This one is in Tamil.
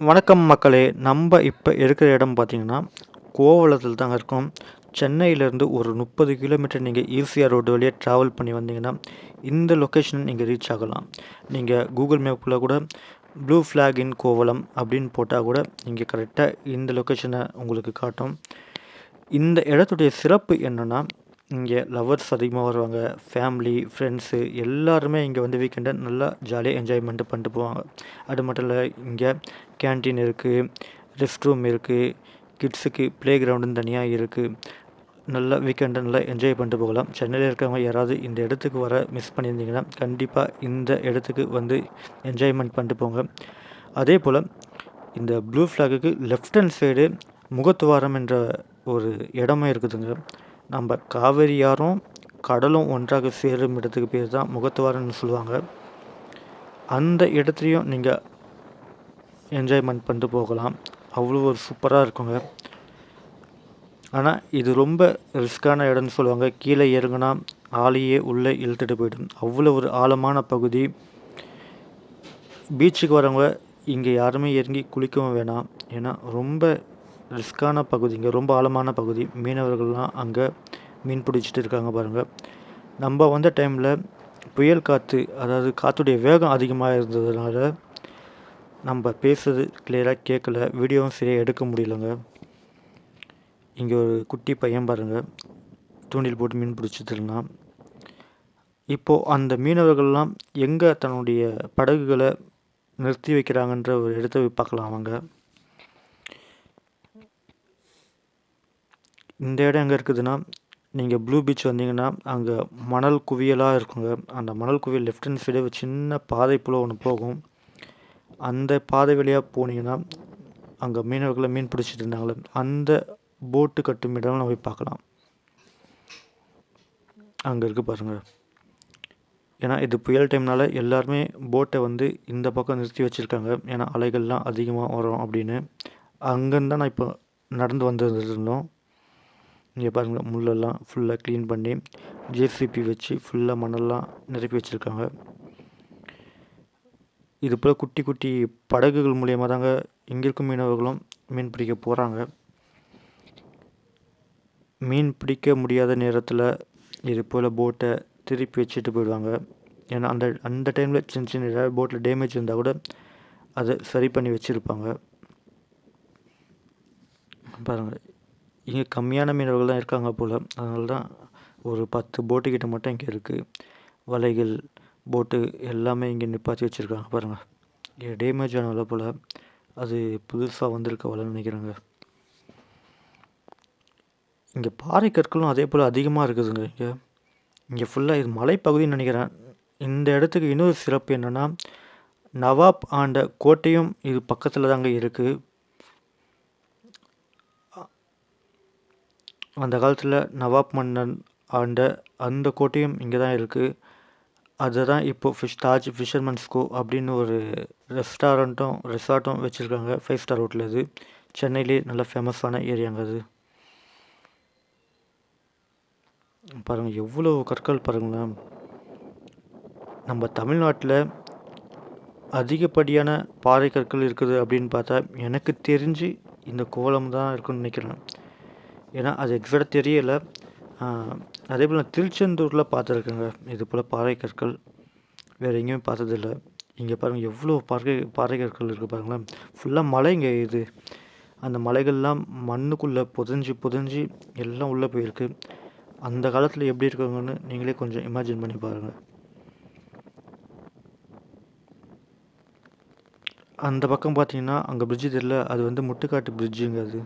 வணக்கம் மக்களே! நம்ப இப்ப இருக்கிற இடம் பார்த்தீங்கன்னா, கோவளத்தில தாங்க இருக்கோம். சென்னையிலேருந்து ஒரு 30 கிலோமீட்டர் நீங்க ஈசிஆர் ரோடு வழியா ட்ராவல் பண்ணி வந்தீங்கன்னா, இந்த லொக்கேஷன் நீங்க ரீச் ஆகலாம். நீங்க கூகுள் மேப்ல கூட ப்ளூ ஃபிளாக் இன் கோவளம் அப்படின்னு போட்டா கூட, நீங்க கரெக்ட்டா இந்த லொக்கேஷன உங்களுக்கு காட்டும். இந்த இடத்துடைய சிறப்பு என்னன்னா, இங்க லவர்ஸ் அதிகமா வருவாங்க. ஃபேமிலி, ஃப்ரெண்ட்ஸு எல்லாருமே இங்க வந்து வீக்கெண்ட நல்லா ஜாலியா என்ஜாய்மெண்ட் பண்ணிட்டு போவாங்க. அது மட்டும் இல்ல, இங்க கேன்டீன் இருக்கு, ரெஸ்ட் ரூம் இருக்கு, கிட்ஸுக்கு ப்ளே கிரவுண்டுன்னு தனியா இருக்கு. நல்லா வீக்கெண்ட நல்லா என்ஜாய் பண்ணிட்டு போகலாம். சென்னையில இருக்கிறவங்க யாராவது இந்த இடத்துக்கு வர மிஸ் பண்ணியிருந்தீங்கன்னா, கண்டிப்பா இந்த இடத்துக்கு வந்து என்ஜாய்மெண்ட் பண்ணிட்டு போங்க. அதேபோல இந்த ப்ளூ ஃபிளாகுக்கு லெஃப்ட் ஹேண்ட் சைடு முகத்துவாரம் என்ற ஒரு இடமே இருக்குதுங்க. நம்ம காவேரி ஆறும், கடலும் ஒன்றாக சேரும் இடத்துக்கு பேர் தான் முகத்துவாரம்னு சொல்லுவாங்க. அந்த இடத்துலையும் நீங்க என்ஜாய்மெண்ட் பண்ணிட்டு போகலாம். அவ்வளோ ஒரு சூப்பரா இருக்குங்க. ஆனா, இது ரொம்ப ரிஸ்க்கான இடம்னு சொல்லுவாங்க. கீழே இறங்குனா ஆளையே உள்ளே இழுத்துட்டு போயிடும். அவ்வளோ ஒரு ஆழமான பகுதி. பீச்சுக்கு வரவங்க இங்க யாருமே இறங்கி குளிக்கவும் வேணாம். ஏன்னா, ரொம்ப ரிஸ்க்கான பகுதிங்க. ரொம்ப ஆழமான பகுதி. மீனவர்கள்லாம் அங்க மீன் பிடிச்சிட்டு இருக்காங்க பாருங்க. நம்ம வந்த டைம்ல புயல் காத்து, அதாவது காத்துடைய வேகம் அதிகமா இருந்ததுனால, நம்ம பேசுறது கிளியரா கேட்கல. வீடியோவும் சரியா எடுக்க முடியலங்க. இங்க ஒரு குட்டி பையன் பாருங்க, தூண்டில் போட்டு மீன் பிடிச்சிட்டு இருந்தான். இப்போ அந்த மீனவர்கள்லாம் எங்க தன்னுடைய படகுகள நிறுத்தி வைக்கிறாங்கன்ற ஒரு இடத்த போய் பார்க்கலாம் வாங்க. இந்த இடம் எங்க இருக்குதுன்னா, நீங்க ப்ளூ பீச் வந்தீங்கன்னா, அங்க மணல் குவியலா இருக்குங்க. அந்த மணல் குவியல் லெஃப்ட் ஹேண்ட் சைடு ஒரு சின்ன பாதை போல ஒண்ணு போகும். அந்த பாதை வழியா போனீங்கன்னா, அங்க மீனவர்கள்லாம் மீன் பிடிச்சிட்டு இருந்தாங்கல்ல, அந்த போட்டு கட்டும் இடம் நம்ம போய் பார்க்கலாம். அங்க இருக்கு பாருங்க. ஏன்னா, இது புயல் டைம்னால எல்லாருமே போட்டை வந்து இந்த பக்கம் நிறுத்தி வச்சிருக்காங்க. ஏன்னா, அலைகள்லாம் அதிகமா வரும் அப்படின்னு. அங்கருந்து தான் நான் இப்போ நடந்து வந்துருந்தோம். இங்க பாருங்க, முள்ளெல்லாம் ஃபுல்லா கிளீன் பண்ணி, ஜேசிபி வச்சு ஃபுல்லா மணல்லாம் நிரப்பி வச்சிருக்காங்க. இது போல குட்டி குட்டி படகுகள் மூலியமா தாங்க இங்க இருக்கும் மீனவர்களும் மீன் பிடிக்க போறாங்க. மீன் பிடிக்க முடியாத நேரத்துல இது போல போட்டை திருப்பி வச்சுட்டு போயிடுவாங்க. ஏன்னா, அந்த அந்த டைம்ல சின்ன சின்ன ஏதாவது போட்ல டேமேஜ் இருந்தா கூட அத சரி பண்ணி வச்சிருப்பாங்க. பாருங்க, இங்க கம்மியான மீனவர்கள் தான் இருக்காங்க போல. அதனால தான் ஒரு 10 போட்டு கிட்ட மட்டும் இங்க இருக்கு. வலைகள், போட்டு எல்லாமே இங்க நிப்பாட்டி வச்சிருக்காங்க பாருங்க. இங்க டேமேஜ் ஆன வலை போல. அது புதுசா வந்திருக்க வலைன்னு நினைக்கிறேங்க. இங்க பாறை கற்களும் அதே போல அதிகமா இருக்குதுங்க இங்க. இங்க ஃபுல்லா இது மலைப்பகுதின்னு நினைக்கிறேன். இந்த இடத்துக்கு இன்னொரு சிறப்பு என்னன்னா, நவாப் ஆண்ட கோட்டையும் இது பக்கத்துல தாங்க இருக்கு. அந்த காலத்துல நவாப் மன்னன் ஆண்ட அந்த கோட்டையும் இங்க தான் இருக்கு. அதுதான் இப்போ தாஜ் ஃபிஷர்மன்ஸ் கோ அப்படின்னு ஒரு ரெசார்ட்டும் வச்சிருக்காங்க. 5 ஸ்டார் ஹோட்டல் அது. சென்னையிலேயே நல்ல ஃபேமஸான ஏரியாங்க அது. பாருங்க, எவ்வளோ கற்கள் பாருங்களேன். நம்ம தமிழ்நாட்டில் அதிகப்படியான பாறை கற்கள் இருக்குது அப்படின்னு பார்த்தா, எனக்கு தெரிஞ்சு இந்த கோலம் தான் இருக்குன்னு நினைக்கிறேன். ஏன்னா, அது எக்ஸாக்டாக தெரியல. அதே போல் நான் திருச்செந்தூரில் பார்த்துருக்கேங்க இது போல் பாறை கற்கள். வேறு எங்கேயுமே பார்த்ததில்ல. இங்கே பாருங்கள், எவ்வளோ பாறை கற்கள் இருக்குது பாருங்களேன். ஃபுல்லாக மலைங்க இது. அந்த மலைகள்லாம் மண்ணுக்குள்ளே புதைஞ்சி எல்லாம் உள்ளே போயிருக்கு. அந்த காலத்தில் எப்படி இருக்காங்கன்னு நீங்களே கொஞ்சம் இமேஜின் பண்ணி பாருங்கள். அந்த பக்கம் பார்த்தீங்கன்னா, அங்கே பிரிட்ஜு தெரியல, அது வந்து முட்டுக்காட்டு பிரிட்ஜுங்க அது.